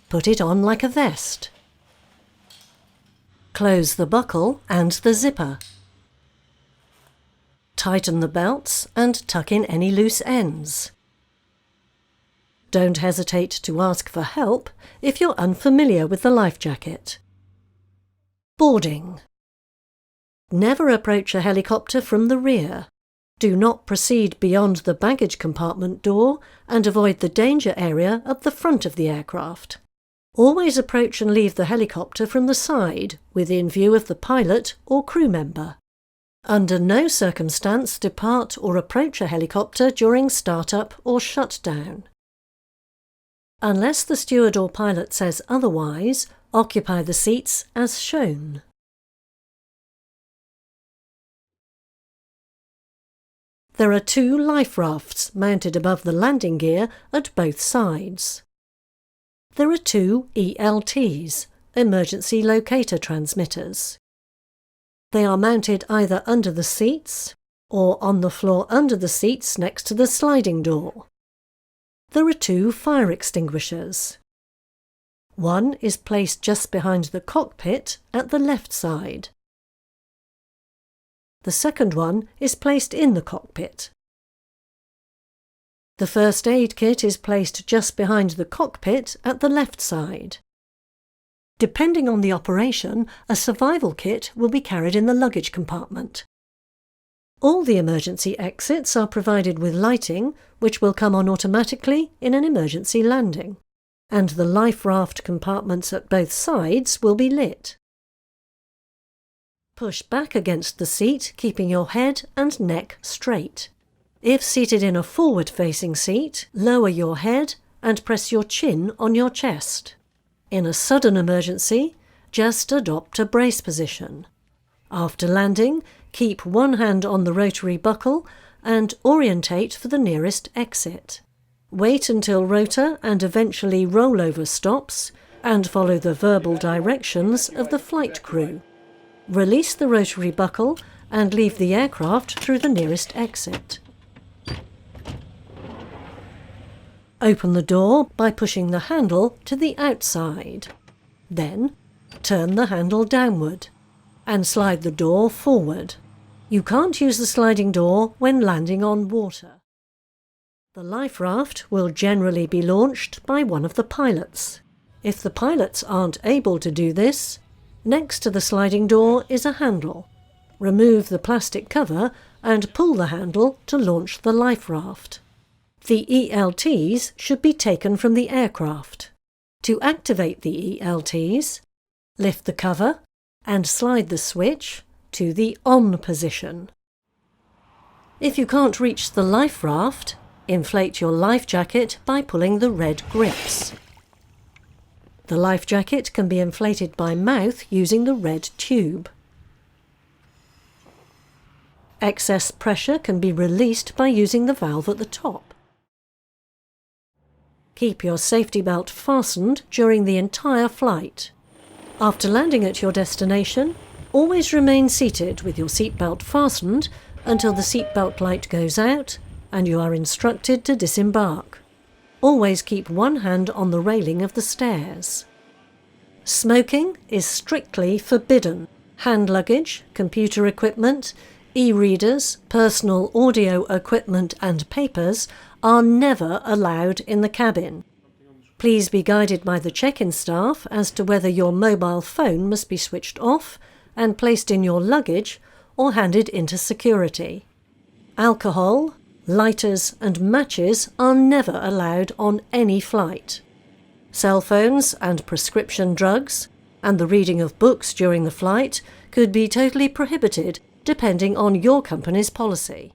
Put it on like a vest. Close the buckle and the zipper. Tighten the belts and tuck in any loose ends. Don't hesitate to ask for help if you're unfamiliar with the life jacket. Boarding. Never approach a helicopter from the rear. Do not proceed beyond the baggage compartment door and avoid the danger area at the front of the aircraft. Always approach and leave the helicopter from the side, within view of the pilot or crew member. Under no circumstance depart or approach a helicopter during startup or shutdown. Unless the steward or pilot says otherwise, occupy the seats as shown. There are 2 life rafts mounted above the landing gear at both sides. There are 2 ELTs, emergency locator transmitters. They are mounted either under the seats or on the floor under the seats next to the sliding door. There are 2 fire extinguishers. One is placed just behind the cockpit at the left side. The second one is placed in the cockpit. The first aid kit is placed just behind the cockpit at the left side. Depending on the operation, a survival kit will be carried in the luggage compartment. All the emergency exits are provided with lighting, which will come on automatically in an emergency landing, and the life raft compartments at both sides will be lit. Push back against the seat, keeping your head and neck straight. If seated in a forward-facing seat, lower your head and press your chin on your chest. In a sudden emergency, just adopt a brace position. After landing, keep one hand on the rotary buckle and orientate for the nearest exit. Wait until rotor and eventually rollover stops and follow the verbal directions of the flight crew. Release the rotary buckle and leave the aircraft through the nearest exit. Open the door by pushing the handle to the outside. Then, turn the handle downward and slide the door forward. You can't use the sliding door when landing on water. The life raft will generally be launched by one of the pilots. If the pilots aren't able to do this, next to the sliding door is a handle. Remove the plastic cover and pull the handle to launch the life raft. The ELTs should be taken from the aircraft. To activate the ELTs, lift the cover and slide the switch to the on position. If you can't reach the life raft, inflate your life jacket by pulling the red grips. The life jacket can be inflated by mouth using the red tube. Excess pressure can be released by using the valve at the top. Keep your safety belt fastened during the entire flight. After landing at your destination, always remain seated with your seatbelt fastened until the seatbelt light goes out and you are instructed to disembark. Always keep one hand on the railing of the stairs. Smoking is strictly forbidden. Hand luggage, computer equipment, e-readers, personal audio equipment and papers are never allowed in the cabin. Please be guided by the check-in staff as to whether your mobile phone must be switched off and placed in your luggage or handed into security. Alcohol, lighters and matches are never allowed on any flight. Cell phones and prescription drugs and the reading of books during the flight could be totally prohibited depending on your company's policy.